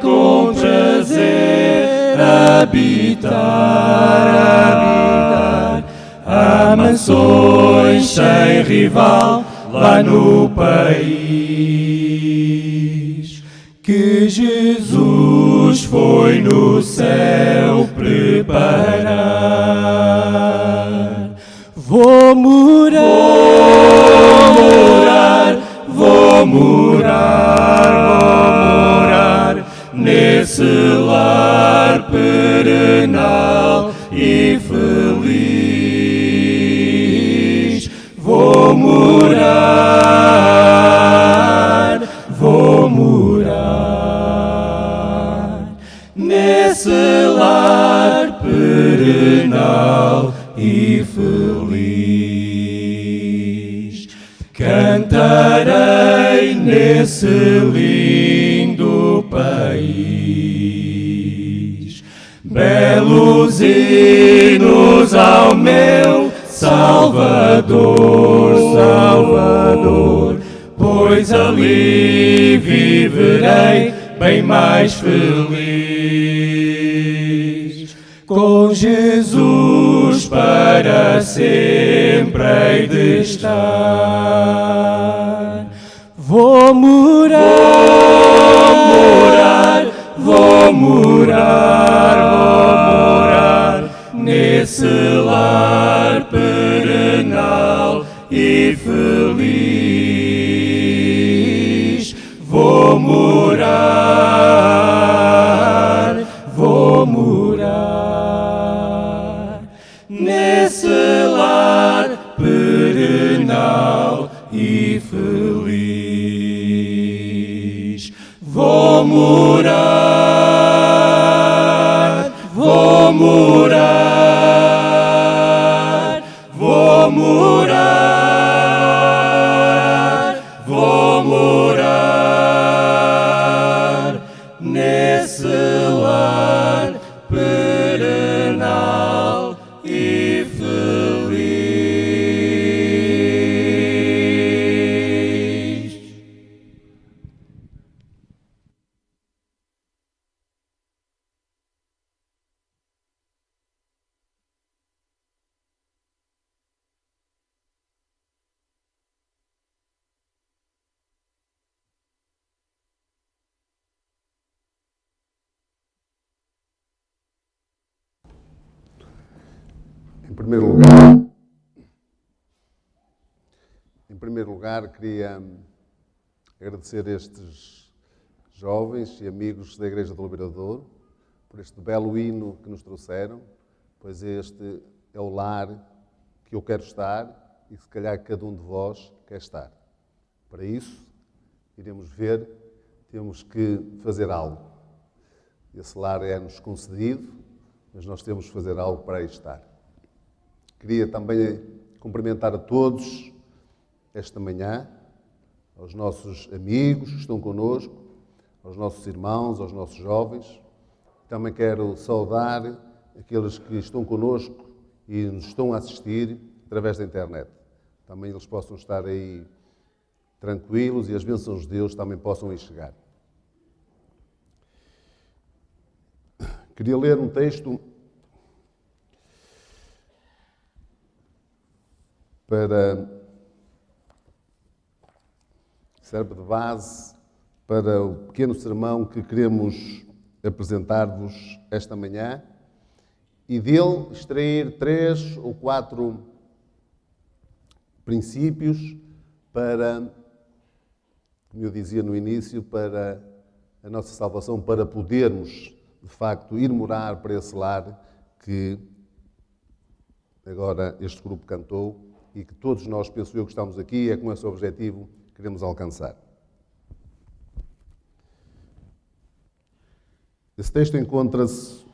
com prazer habitar a mansões sem rival lá no país que Jesus foi no céu preparar. Vou morar nesse lar perenal e feliz. Vou morar nesse lar perenal e feliz. Cantarei nesse lindo país belos hinos ao meu Salvador, pois ali viverei bem mais feliz. Com Jesus para sempre hei de estar. Vou morar nesse lar perenal e feliz. Vou morar nesse lar perenal e feliz. Vou morar nesse lar perenal e feliz. Em primeiro lugar, queria agradecer a estes jovens e amigos da Igreja do Libertador por este belo hino que nos trouxeram, pois este é o lar que eu quero estar e se calhar cada um de vós quer estar. Para isso, iremos ver, temos que fazer algo. Esse lar é-nos concedido, mas nós temos que fazer algo para aí estar. Queria também cumprimentar a todos esta manhã, aos nossos amigos que estão connosco, aos nossos irmãos, aos nossos jovens. Também quero saudar aqueles que estão connosco e nos estão a assistir através da internet. Também eles possam estar aí tranquilos e as bênçãos de Deus também possam aí chegar. Queria ler um texto serve de base para o pequeno sermão que queremos apresentar-vos esta manhã e dele extrair 3 ou 4 princípios para, como eu dizia no início, para a nossa salvação, para podermos, de facto, ir morar para esse lar que agora este grupo cantou e que todos nós, penso eu, que estamos aqui, é com esse objetivo que queremos alcançar. Esse texto encontra-se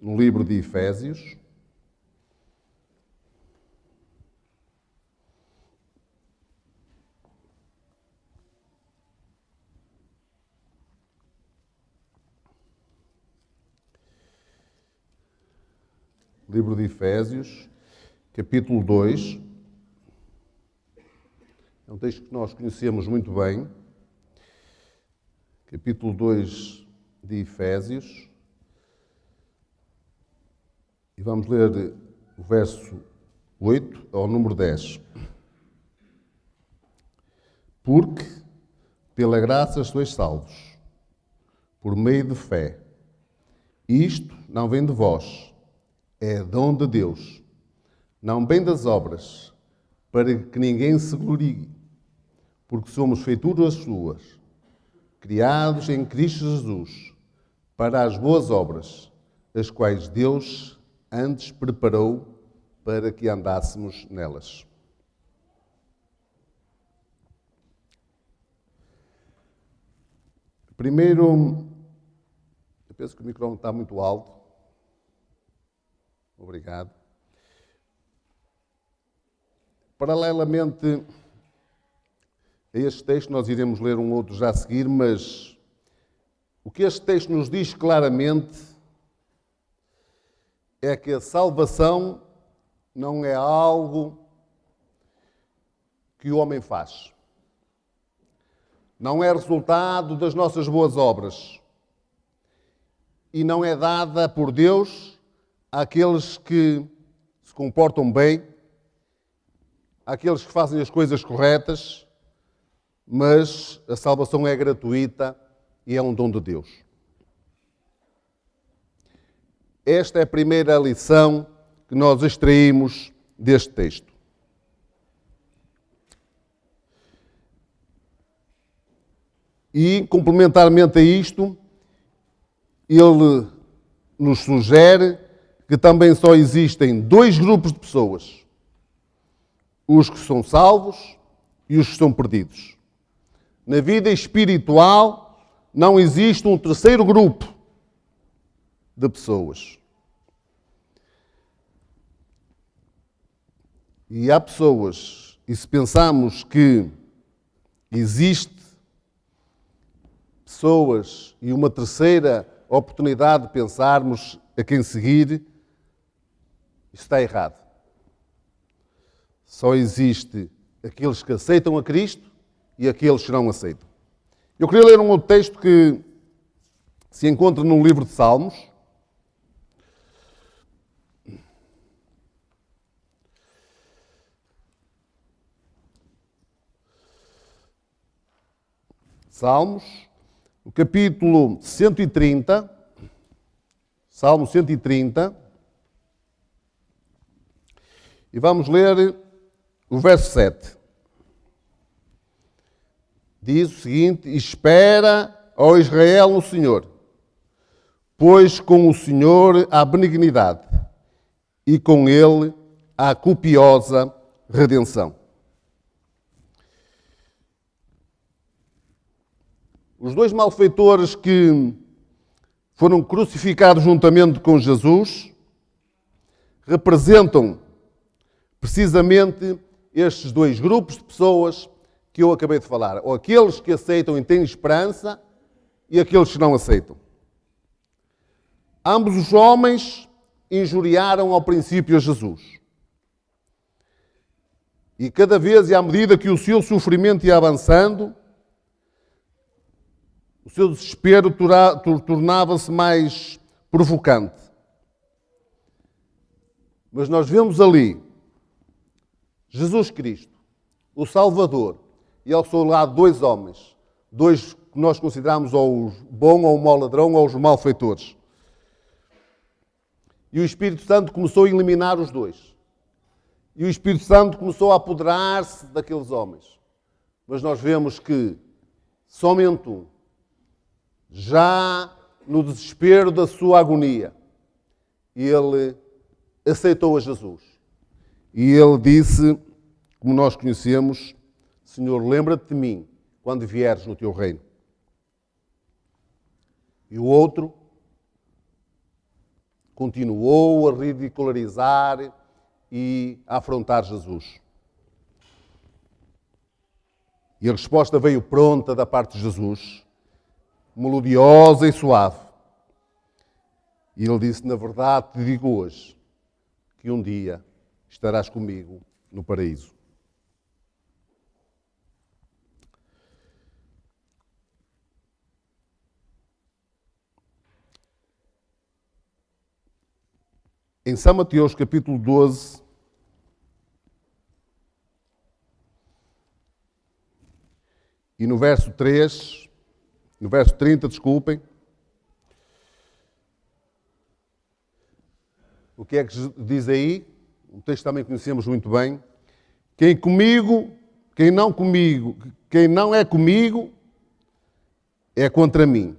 no livro de Efésios. Livro de Efésios, capítulo 2. É um texto que nós conhecemos muito bem. Capítulo 2, de Efésios e vamos ler o verso 8 ao número 10. Porque, pela graça sois salvos, por meio de fé. Isto não vem de vós, é dom de Deus. Não vem das obras, para que ninguém se glorie, porque somos feituras suas, criados em Cristo Jesus, para as boas obras, as quais Deus antes preparou para que andássemos nelas. Primeiro, eu penso que o microfone está muito alto. Obrigado. Paralelamente a este texto, nós iremos ler um outro já a seguir, mas o que este texto nos diz claramente é que a salvação não é algo que o homem faz. Não é resultado das nossas boas obras. E não é dada por Deus àqueles que se comportam bem, àqueles que fazem as coisas corretas, mas a salvação é gratuita e é um dom de Deus. Esta é a primeira lição que nós extraímos deste texto. E, complementarmente a isto, ele nos sugere que também só existem dois grupos de pessoas: os que são salvos e os que são perdidos. Na vida espiritual não existe um terceiro grupo de pessoas. E há pessoas, e se pensarmos que existe pessoas e uma terceira oportunidade de pensarmos a quem seguir, isso está errado. Só existe aqueles que aceitam a Cristo e aqueles que não aceitam. Eu queria ler um outro texto que se encontra no livro de Salmos. Salmos, o capítulo 130, Salmo 130, e vamos ler o verso 7. Diz o seguinte: espera, ó Israel, no Senhor, pois com o Senhor há benignidade, e com Ele há copiosa redenção. Os dois malfeitores que foram crucificados juntamente com Jesus representam precisamente estes dois grupos de pessoas que eu acabei de falar. Ou aqueles que aceitam e têm esperança e aqueles que não aceitam. Ambos os homens injuriaram ao princípio a Jesus. E cada vez e à medida que o seu sofrimento ia avançando, o seu desespero tornava-se mais provocante. Mas nós vemos ali Jesus Cristo, o Salvador, e ao seu lado dois homens, dois que nós consideramos ou os bom ou o mau ladrão ou os malfeitores. E o Espírito Santo começou a eliminar os dois. E o Espírito Santo começou a apoderar-se daqueles homens. Mas nós vemos que somente um, já no desespero da sua agonia, ele aceitou a Jesus. E ele disse, como nós conhecemos: Senhor, lembra-te de mim quando vieres no teu reino. E o outro continuou a ridicularizar e a afrontar Jesus. E a resposta veio pronta da parte de Jesus, melodiosa e suave. E ele disse: na verdade te digo hoje que um dia estarás comigo no paraíso. Em São Mateus, capítulo 12, e no verso 3, no verso 30, desculpem, o que é que diz aí? Um texto que também conhecemos muito bem. Quem não é comigo, é contra mim.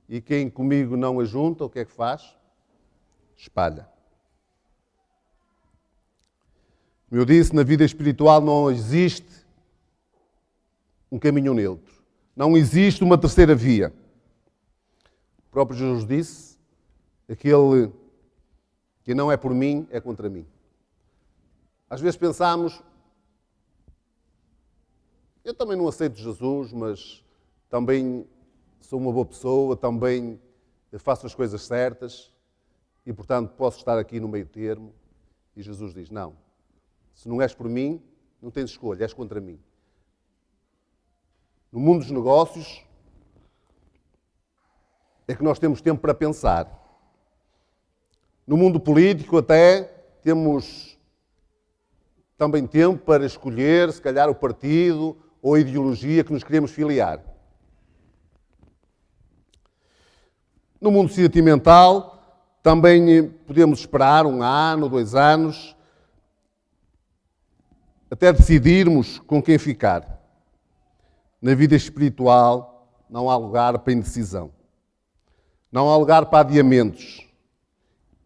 E quem comigo não ajunta, o que é que faz? Espalha. Como eu disse, na vida espiritual não existe um caminho neutro. Não existe uma terceira via. O próprio Jesus disse, aquele que não é por mim, é contra mim. Às vezes pensamos, eu também não aceito Jesus, mas também sou uma boa pessoa, também faço as coisas certas e, portanto, posso estar aqui no meio termo. E Jesus diz, não, se não és por mim, não tens escolha, és contra mim. No mundo dos negócios, é que nós temos tempo para pensar. No mundo político, até, temos também tempo para escolher, se calhar, o partido ou a ideologia que nos queremos filiar. No mundo sentimental, também podemos esperar 1 ano, 2 anos, até decidirmos com quem ficar. Na vida espiritual, não há lugar para indecisão. Não há lugar para adiamentos.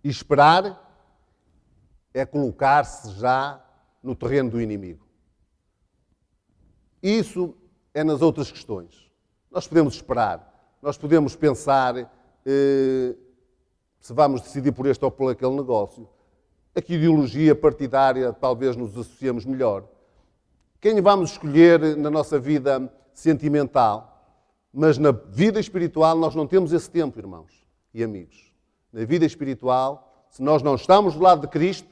E esperar é colocar-se já no terreno do inimigo. Isso é nas outras questões. Nós podemos esperar, nós podemos pensar se vamos decidir por este ou por aquele negócio. A que ideologia partidária talvez nos associemos melhor. Quem vamos escolher na nossa vida sentimental? Mas na vida espiritual nós não temos esse tempo, irmãos e amigos. Na vida espiritual, se nós não estamos do lado de Cristo,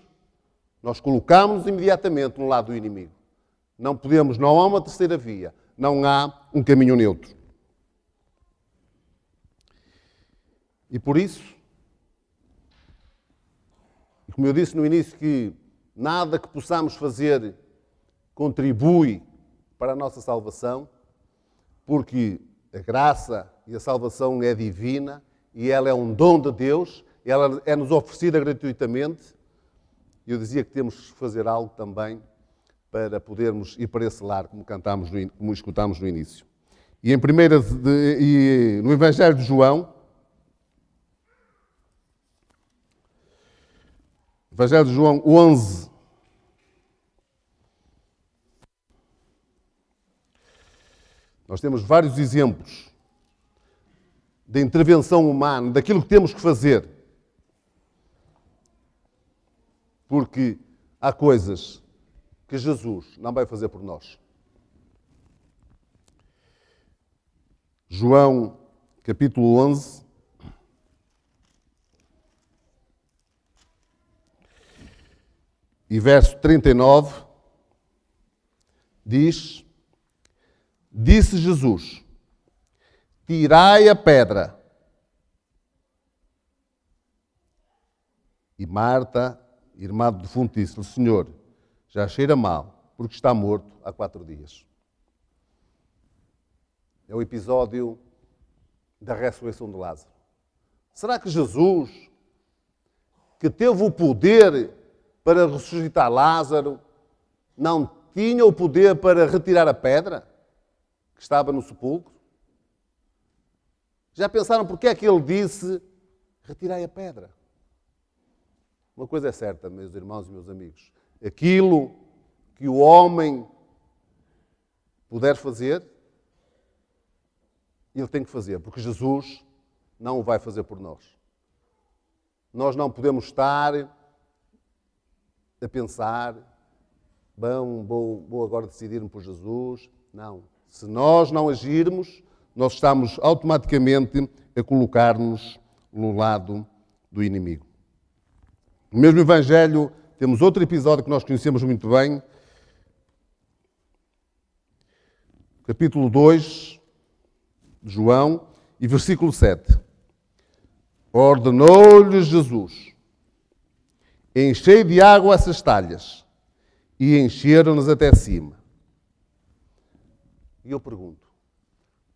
nós colocamos-nos imediatamente no lado do inimigo. Não há uma terceira via, não há um caminho neutro. E por isso, como eu disse no início, que nada que possamos fazer contribui para a nossa salvação, porque a graça e a salvação é divina e ela é um dom de Deus, ela é-nos oferecida gratuitamente. E eu dizia que temos que fazer algo também para podermos ir para esse lar, como escutámos no início. E no Evangelho de João, Evangelho de João 11, nós temos vários exemplos da intervenção humana, daquilo que temos que fazer. Porque há coisas que Jesus não vai fazer por nós. João, capítulo 11, e verso 39, diz: Disse Jesus, tirai a pedra. E Marta, irmã do defunto, disse-lhe, Senhor, já cheira mal, porque está morto há 4 dias. É o episódio da ressurreição de Lázaro. Será que Jesus, que teve o poder para ressuscitar Lázaro, não tinha o poder para retirar a pedra que estava no sepulcro? Já pensaram porque é que ele disse, retirai a pedra? Uma coisa é certa, meus irmãos e meus amigos. Aquilo que o homem puder fazer, ele tem que fazer, porque Jesus não o vai fazer por nós. Nós não podemos estar a pensar, vou agora decidir-me por Jesus. Não. Se nós não agirmos, nós estamos automaticamente a colocar-nos no lado do inimigo. No mesmo Evangelho, temos outro episódio que nós conhecemos muito bem. Capítulo 2 de João e versículo 7. Ordenou-lhes Jesus, enchei de água essas talhas, e encheram-nas até cima. E eu pergunto,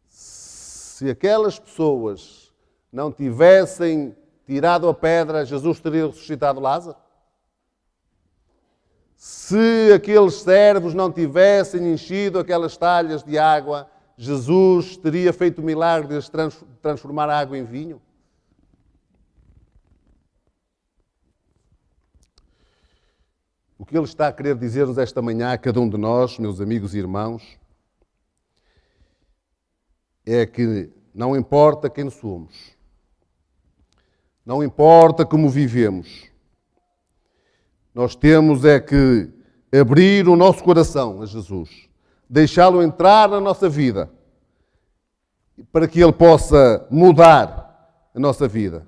se aquelas pessoas não tivessem tirado a pedra, Jesus teria ressuscitado Lázaro? Se aqueles servos não tivessem enchido aquelas talhas de água, Jesus teria feito o milagre de transformar a água em vinho? O que Ele está a querer dizer-nos esta manhã a cada um de nós, meus amigos e irmãos, é que não importa quem somos, não importa como vivemos, nós temos é que abrir o nosso coração a Jesus, deixá-lo entrar na nossa vida, para que Ele possa mudar a nossa vida.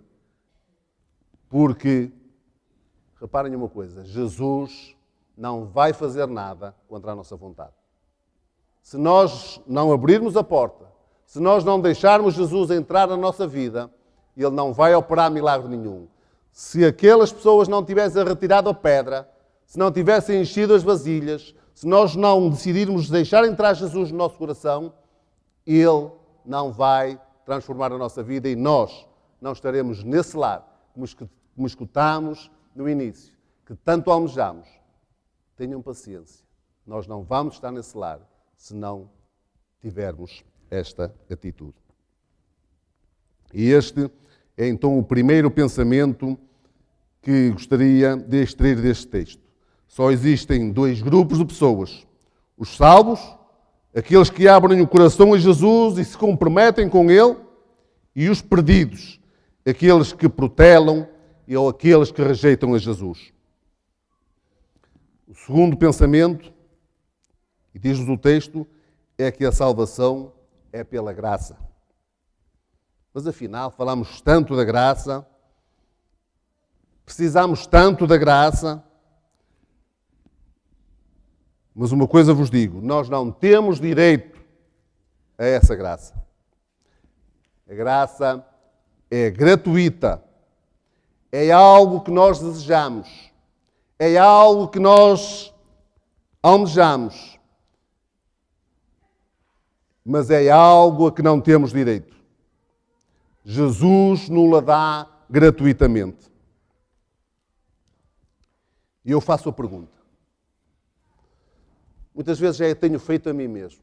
Porque, reparem uma coisa, Jesus não vai fazer nada contra a nossa vontade. Se nós não abrirmos a porta, se nós não deixarmos Jesus entrar na nossa vida, Ele não vai operar milagre nenhum. Se aquelas pessoas não tivessem retirado a pedra, se não tivessem enchido as vasilhas, se nós não decidirmos deixar entrar Jesus no nosso coração, Ele não vai transformar a nossa vida e nós não estaremos nesse lar, como escutámos no início, que tanto almejamos. Tenham paciência. Nós não vamos estar nesse lar se não tivermos esta atitude. E este é então o primeiro pensamento que gostaria de extrair deste texto. Só existem dois grupos de pessoas. Os salvos, aqueles que abrem o coração a Jesus e se comprometem com Ele, e os perdidos, aqueles que protelam ou aqueles que rejeitam a Jesus. O segundo pensamento, e diz-nos o texto, é que a salvação é pela graça. Mas afinal, falamos tanto da graça, precisamos tanto da graça, mas uma coisa vos digo, nós não temos direito a essa graça. A graça é gratuita, é algo que nós desejamos, é algo que nós almejamos, mas é algo a que não temos direito. Jesus nos la dá gratuitamente. E eu faço a pergunta. Muitas vezes já a tenho feito a mim mesmo.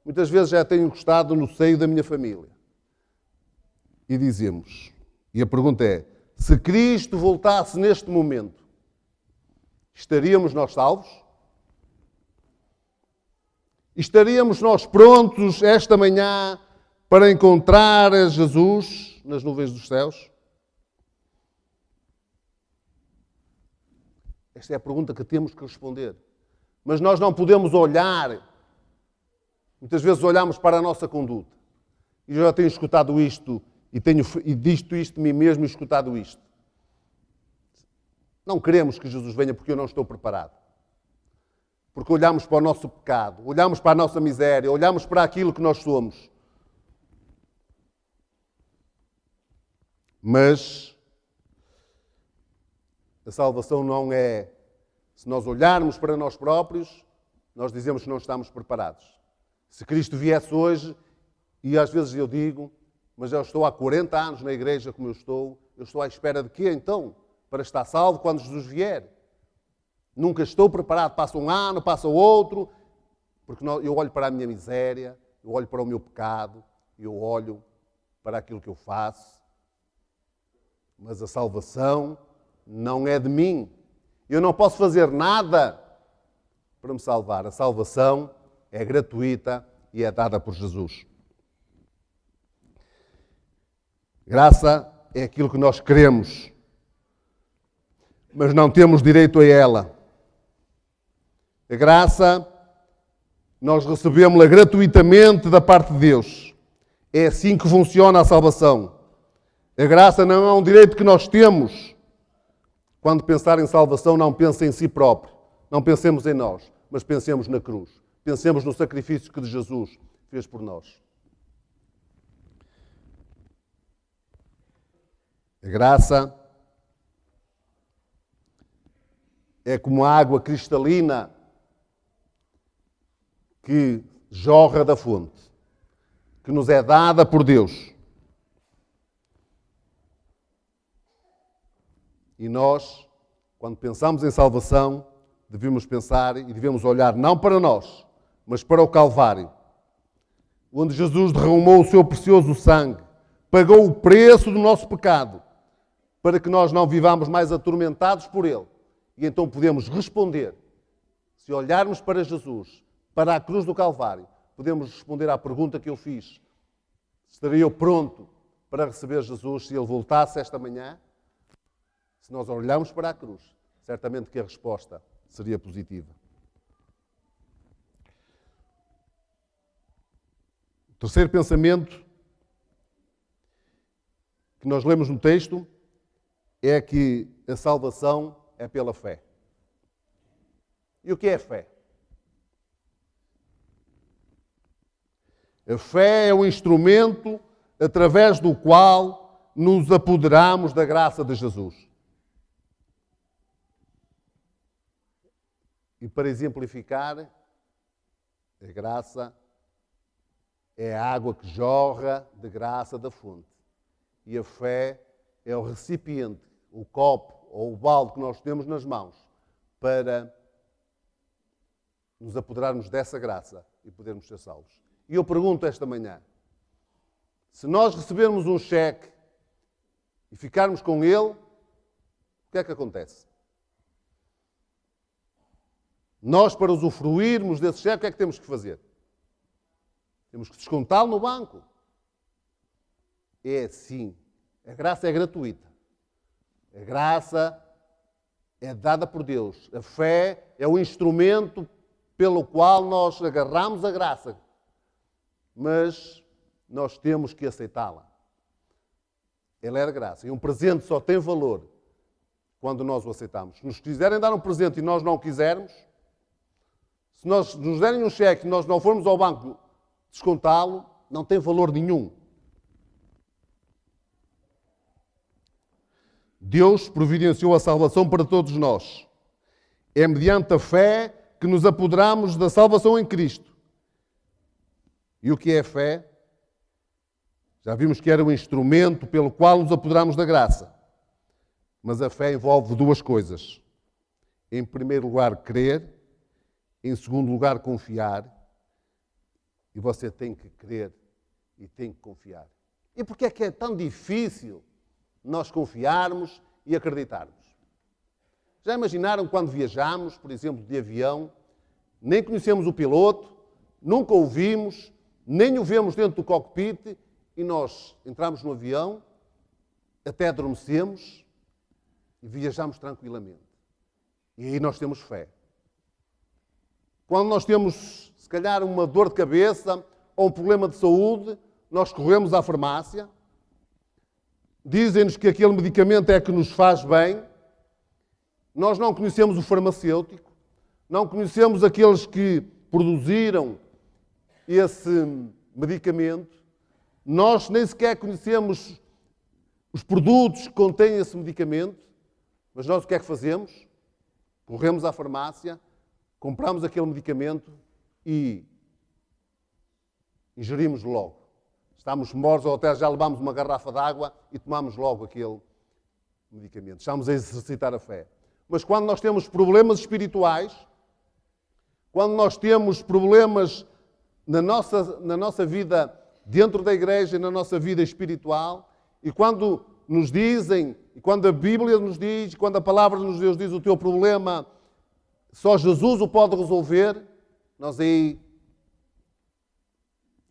Muitas vezes já a tenho gostado no seio da minha família. E dizemos, e a pergunta é, se Cristo voltasse neste momento, estaríamos nós salvos? Estaríamos nós prontos esta manhã para encontrar a Jesus nas nuvens dos céus? Esta é a pergunta que temos que responder. Mas nós não podemos olhar, muitas vezes olhamos para a nossa conduta. E eu já tenho escutado isto, e dito isto de mim mesmo e escutado isto. Não queremos que Jesus venha porque eu não estou preparado. Porque olhamos para o nosso pecado, olhamos para a nossa miséria, olhamos para aquilo que nós somos. Mas a salvação não é, se nós olharmos para nós próprios, nós dizemos que não estamos preparados. Se Cristo viesse hoje, e às vezes eu digo, mas eu estou há 40 anos na igreja como eu estou à espera de quê então? Para estar salvo quando Jesus vier. Nunca estou preparado, passa um ano, passa outro, porque eu olho para a minha miséria, eu olho para o meu pecado, eu olho para aquilo que eu faço, mas a salvação não é de mim. Eu não posso fazer nada para me salvar. A salvação é gratuita e é dada por Jesus. Graça é aquilo que nós queremos, mas não temos direito a ela. A graça, nós recebemos-la gratuitamente da parte de Deus. É assim que funciona a salvação. A graça não é um direito que nós temos. Quando pensar em salvação, não pense em si próprio. Não pensemos em nós, mas pensemos na cruz. Pensemos no sacrifício que Jesus fez por nós. A graça é como a água cristalina que jorra da fonte, que nos é dada por Deus. E nós, quando pensamos em salvação, devemos pensar e devemos olhar não para nós, mas para o Calvário, onde Jesus derramou o seu precioso sangue, pagou o preço do nosso pecado, para que nós não vivamos mais atormentados por ele. E então podemos responder, se olharmos para Jesus, para a cruz do Calvário, podemos responder à pergunta que eu fiz. Estaria eu pronto para receber Jesus se ele voltasse esta manhã? Se nós olharmos para a cruz, certamente que a resposta seria positiva. O terceiro pensamento que nós lemos no texto é que a salvação é pela fé. E o que é fé? A fé é o instrumento através do qual nos apoderamos da graça de Jesus. E para exemplificar, a graça é a água que jorra de graça da fonte. E a fé é o recipiente, o copo ou o balde que nós temos nas mãos para nos apoderarmos dessa graça e podermos ser salvos. E eu pergunto esta manhã, se nós recebermos um cheque e ficarmos com ele, o que é que acontece? Nós, para usufruirmos desse cheque, o que é que temos que fazer? Temos que descontá-lo no banco. É assim. A graça é gratuita. A graça é dada por Deus. A fé é o instrumento pelo qual nós agarramos a graça. Mas nós temos que aceitá-la. Ela é de graça. E um presente só tem valor quando nós o aceitamos. Se nos quiserem dar um presente e nós não o quisermos, se nos derem um cheque e nós não formos ao banco descontá-lo, não tem valor nenhum. Deus providenciou a salvação para todos nós. É mediante a fé que nos apoderamos da salvação em Cristo. E o que é fé? Já vimos que era o instrumento pelo qual nos apoderamos da graça. Mas a fé envolve duas coisas. Em primeiro lugar, crer. Em segundo lugar, confiar. E você tem que crer e tem que confiar. E porquê é que é tão difícil nós confiarmos e acreditarmos? Já imaginaram quando viajamos, por exemplo, de avião, nem conhecemos o piloto, nunca o vimos, nem o vemos dentro do cockpit e nós entramos no avião, até adormecemos e viajamos tranquilamente. E aí nós temos fé. Quando nós temos, se calhar, uma dor de cabeça ou um problema de saúde, nós corremos à farmácia, dizem-nos que aquele medicamento é que nos faz bem, nós não conhecemos o farmacêutico, não conhecemos aqueles que produziram esse medicamento, nós nem sequer conhecemos os produtos que contêm esse medicamento, mas nós o que é que fazemos? Corremos à farmácia, compramos aquele medicamento e ingerimos logo. Estamos mortos ou até já levamos uma garrafa de água e tomamos logo aquele medicamento. Estamos a exercitar a fé. Mas quando nós temos problemas espirituais, quando nós temos problemas na nossa vida dentro da igreja, na nossa vida espiritual, e quando nos dizem, e quando a Bíblia nos diz, e quando a palavra de Deus diz o teu problema, só Jesus o pode resolver, nós aí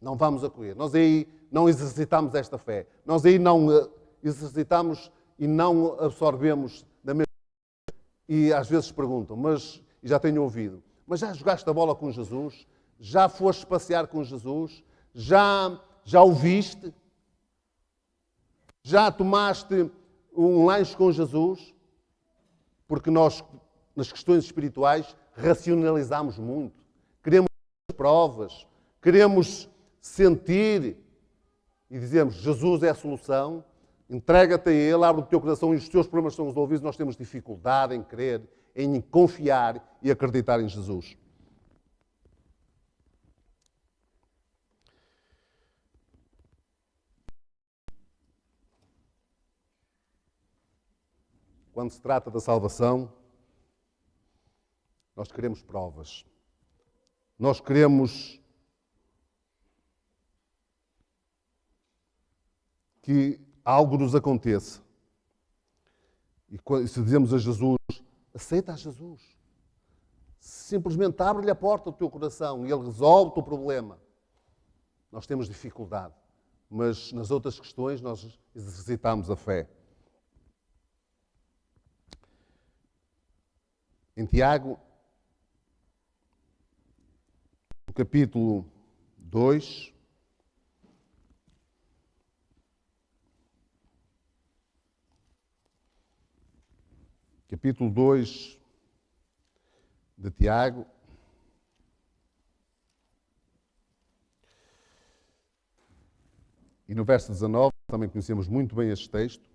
não vamos acolher. Nós aí não exercitamos esta fé. Nós aí não exercitamos e não absorvemos da mesma. E às vezes perguntam, mas, e já tenho ouvido, mas já jogaste a bola com Jesus? Já foste passear com Jesus? Já o viste? Já tomaste um lanche com Jesus? Porque nós, nas questões espirituais, racionalizamos muito. Queremos provas, queremos sentir e dizemos, Jesus é a solução, entrega-te a Ele, abre o teu coração e os teus problemas são resolvidos. Nós temos dificuldade em crer em confiar e acreditar em Jesus. Quando se trata da salvação, nós queremos provas. Nós queremos que algo nos aconteça. E se dizemos a Jesus, aceita a Jesus. Simplesmente abre-lhe a porta do teu coração e Ele resolve o teu problema. Nós temos dificuldade, mas nas outras questões nós exercitamos a fé. Em Tiago, no capítulo 2, capítulo 2 de Tiago, e no verso 19, também conhecemos muito bem este texto.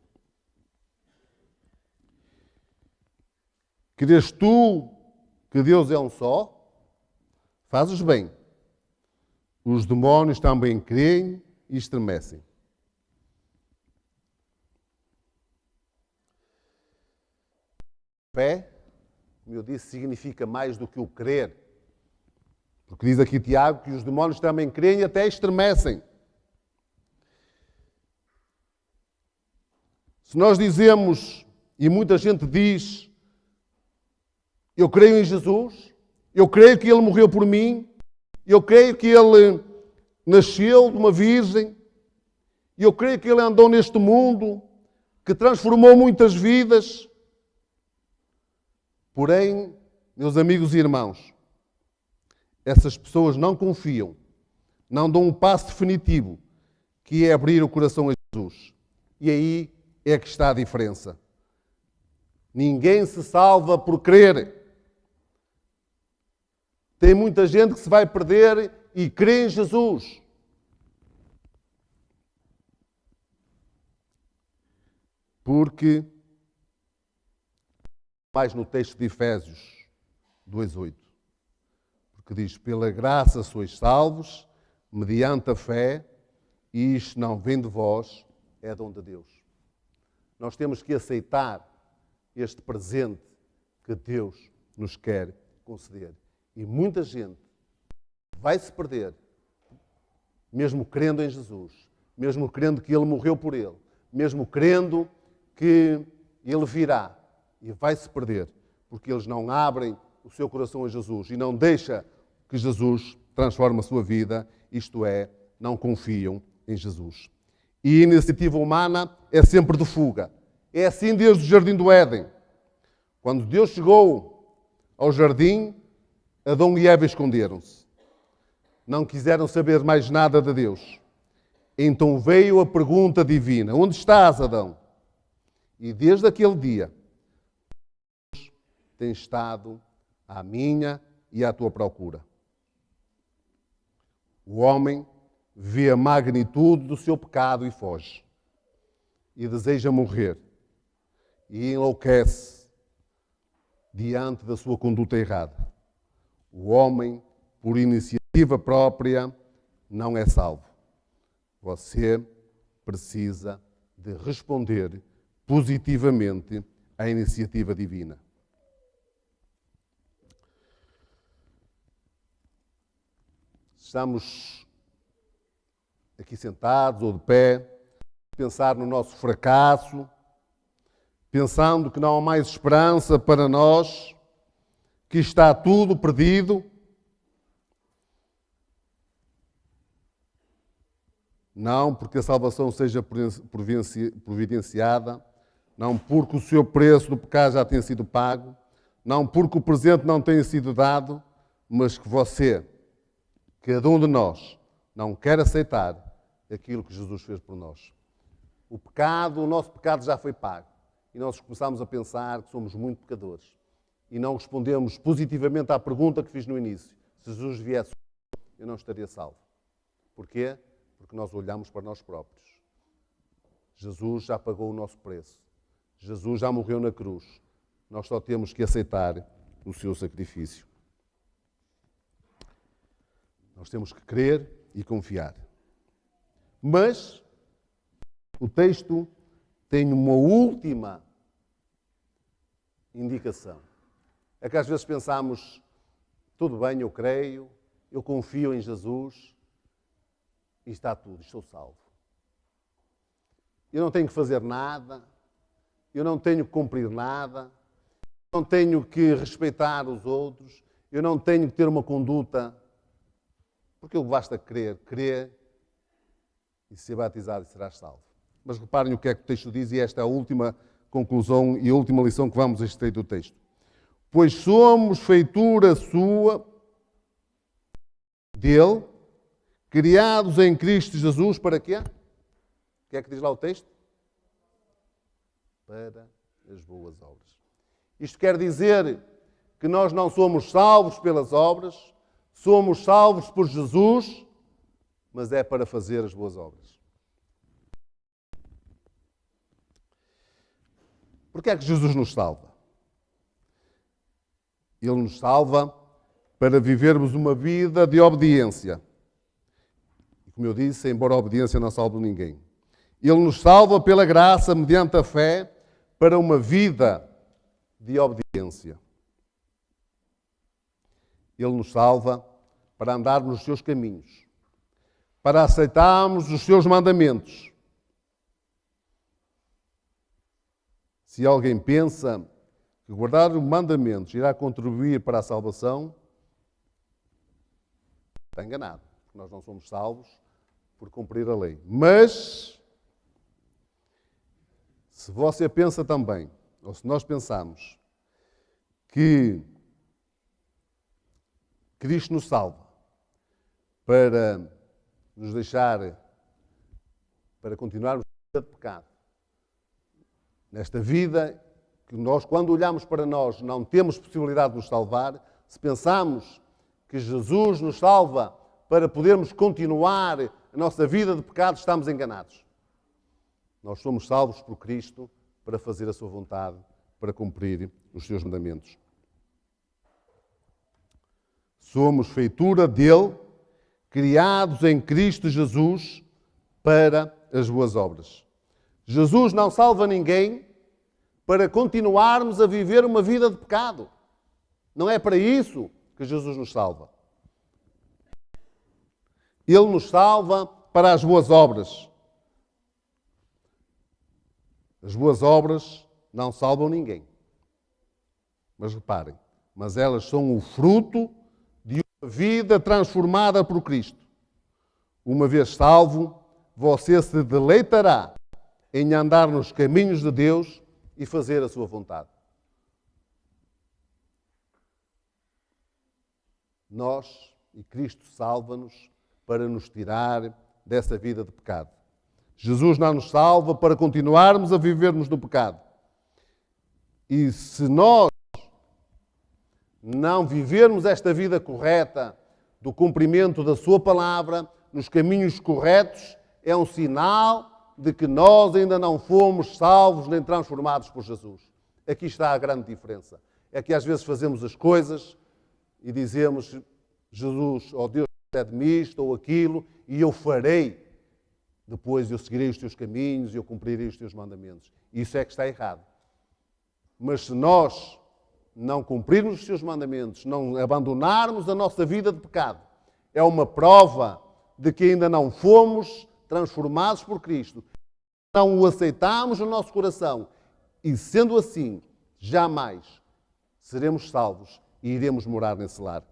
Crês tu que Deus é um só? Fazes bem. Os demónios também creem e estremecem. Fé, como eu disse, significa mais do que o crer. Porque diz aqui Tiago que os demónios também creem e até estremecem. Se nós dizemos, e muita gente diz, eu creio em Jesus, eu creio que Ele morreu por mim, eu creio que Ele nasceu de uma virgem, eu creio que Ele andou neste mundo, que transformou muitas vidas. Porém, meus amigos e irmãos, essas pessoas não confiam, não dão um passo definitivo, que é abrir o coração a Jesus. E aí é que está a diferença. Ninguém se salva por crer. Tem muita gente que se vai perder e crê em Jesus. Porque, mais no texto de Efésios 2:8, porque diz, pela graça sois salvos, mediante a fé, e isto não vem de vós, é dom de Deus. Nós temos que aceitar este presente que Deus nos quer conceder. E muita gente vai se perder, mesmo crendo em Jesus, mesmo crendo que Ele morreu por ele, mesmo crendo que Ele virá, e vai se perder, porque eles não abrem o seu coração a Jesus e não deixam que Jesus transforme a sua vida, isto é, não confiam em Jesus. E a iniciativa humana é sempre de fuga. É assim desde o Jardim do Éden. Quando Deus chegou ao jardim, Adão e Eva esconderam-se. Não quiseram saber mais nada de Deus. Então veio a pergunta divina: onde estás, Adão? E desde aquele dia, Deus tem estado à minha e à tua procura. O homem vê a magnitude do seu pecado e foge. E deseja morrer. E enlouquece diante da sua conduta errada. O homem, por iniciativa própria, não é salvo. Você precisa de responder positivamente à iniciativa divina. Estamos aqui sentados ou de pé, pensar no nosso fracasso, pensando que não há mais esperança para nós, que está tudo perdido. Não porque a salvação seja providenciada, não porque o seu preço do pecado já tenha sido pago, não porque o presente não tenha sido dado, mas que você, cada um de nós, não quer aceitar aquilo que Jesus fez por nós. O nosso pecado já foi pago. E nós começamos a pensar que somos muito pecadores. E não respondemos positivamente à pergunta que fiz no início. Se Jesus viesse, eu não estaria salvo. Porquê? Porque nós olhamos para nós próprios. Jesus já pagou o nosso preço. Jesus já morreu na cruz. Nós só temos que aceitar o seu sacrifício. Nós temos que crer e confiar. Mas o texto tem uma última indicação. É que às vezes pensamos, tudo bem, eu creio, eu confio em Jesus e está tudo, estou salvo. Eu não tenho que fazer nada, eu não tenho que cumprir nada, eu não tenho que respeitar os outros, eu não tenho que ter uma conduta, porque basta crer e ser batizado e serás salvo. Mas reparem o que é que o texto diz, e esta é a última conclusão e a última lição que vamos extrair do texto. Pois somos feitura sua, dele, criados em Cristo Jesus, para quê? O que é que diz lá o texto? Para as boas obras. Isto quer dizer que nós não somos salvos pelas obras, somos salvos por Jesus, mas é para fazer as boas obras. Porquê é que Jesus nos salva? Ele nos salva para vivermos uma vida de obediência. E como eu disse, embora a obediência não salve ninguém. Ele nos salva pela graça, mediante a fé, para uma vida de obediência. Ele nos salva para andarmos nos seus caminhos, para aceitarmos os seus mandamentos. Se alguém pensa que guardar os mandamentos irá contribuir para a salvação, está enganado, porque nós não somos salvos por cumprir a lei. Mas, se você pensa também, ou se nós pensamos, que Cristo nos salva para nos deixar, para continuarmos a vida de pecado, nesta vida que nós, quando olhamos para nós, não temos possibilidade de nos salvar, se pensamos que Jesus nos salva para podermos continuar a nossa vida de pecado, estamos enganados. Nós somos salvos por Cristo para fazer a sua vontade, para cumprir os seus mandamentos. Somos feitura dele, criados em Cristo Jesus para as boas obras. Jesus não salva ninguém para continuarmos a viver uma vida de pecado. Não é para isso que Jesus nos salva. Ele nos salva para as boas obras. As boas obras não salvam ninguém. Mas reparem, mas elas são o fruto de uma vida transformada por Cristo. Uma vez salvo, você se deleitará em andar nos caminhos de Deus e fazer a sua vontade. Nós, e Cristo salva-nos para nos tirar dessa vida de pecado. Jesus não nos salva para continuarmos a vivermos no pecado. E se nós não vivermos esta vida correta do cumprimento da sua palavra, nos caminhos corretos, é um sinal de que nós ainda não fomos salvos nem transformados por Jesus. Aqui está a grande diferença. É que às vezes fazemos as coisas e dizemos, Jesus, ó Deus, pede-me isto ou aquilo, e eu farei. Depois eu seguirei os teus caminhos e eu cumprirei os teus mandamentos. Isso é que está errado. Mas se nós não cumprirmos os seus mandamentos, não abandonarmos a nossa vida de pecado, é uma prova de que ainda não fomos transformados por Cristo. Não o aceitamos no nosso coração. E sendo assim, jamais seremos salvos e iremos morar nesse lar.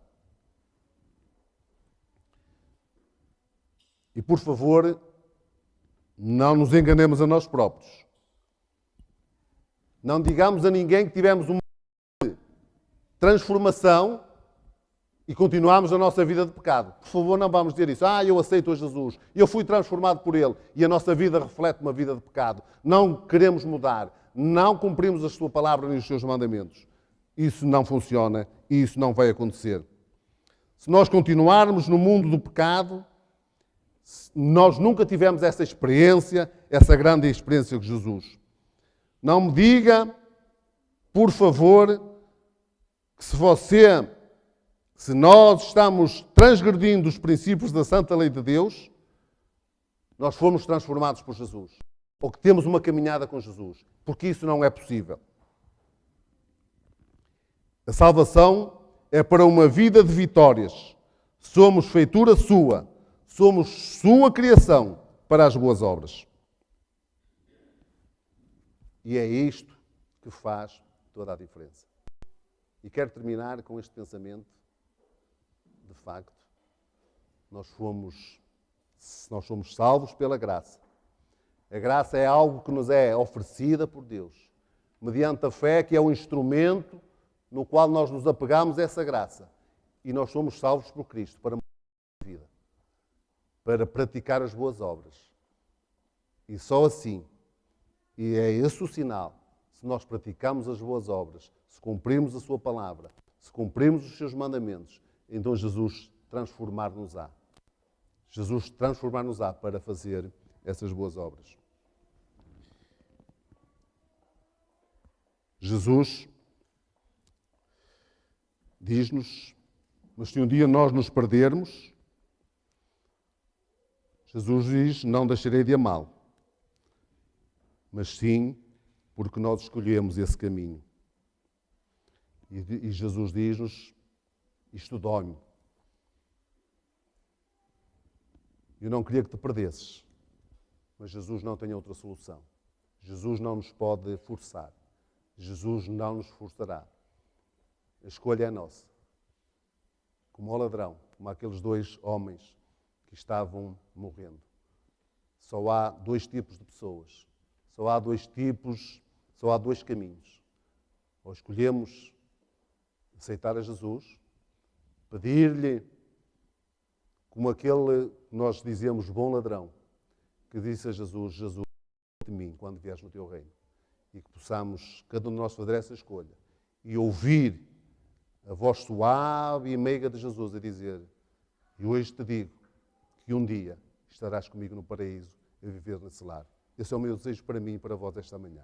E por favor, não nos enganemos a nós próprios. Não digamos a ninguém que tivemos uma transformação e continuamos a nossa vida de pecado. Por favor, não vamos dizer isso. Eu aceito a Jesus, eu fui transformado por Ele e a nossa vida reflete uma vida de pecado. Não queremos mudar, não cumprimos a sua palavra nem os seus mandamentos. Isso não funciona e isso não vai acontecer. Se nós continuarmos no mundo do pecado, nós nunca tivemos essa experiência, essa grande experiência com Jesus. Não me diga por favor, que se nós estamos transgredindo os princípios da santa lei de Deus, nós fomos transformados por Jesus. Ou que temos uma caminhada com Jesus. Porque isso não é possível. A salvação é para uma vida de vitórias. Somos feitura sua. Somos sua criação para as boas obras. E é isto que faz toda a diferença. E quero terminar com este pensamento. De facto, nós somos salvos pela graça. A graça é algo que nos é oferecida por Deus, mediante a fé, que é o instrumento no qual nós nos apegamos a essa graça. E nós somos salvos por Cristo para a vida, para praticar as boas obras. E só assim, e é esse o sinal, se nós praticamos as boas obras, se cumprirmos a sua palavra, se cumprirmos os seus mandamentos, então Jesus transformar-nos-á. Jesus transformar-nos-á para fazer essas boas obras. Jesus diz-nos, mas se um dia nós nos perdermos, Jesus diz, não deixarei de amá-lo. Mas sim, porque nós escolhemos esse caminho. E Jesus diz-nos, isto dói-me. Eu não queria que te perdesses. Mas Jesus não tem outra solução. Jesus não nos pode forçar. Jesus não nos forçará. A escolha é nossa. Como o ladrão, como aqueles dois homens que estavam morrendo. Só há dois tipos de pessoas. Só há dois caminhos. Ou escolhemos aceitar a Jesus, pedir-lhe, como aquele que nós dizemos bom ladrão, que disse a Jesus, Jesus, de mim, quando vieres no teu reino. E que possamos, cada um de nós, fazer essa escolha. E ouvir a voz suave e meiga de Jesus a dizer, e hoje te digo, que um dia estarás comigo no paraíso a viver nesse lar. Esse é o meu desejo para mim e para vós esta manhã.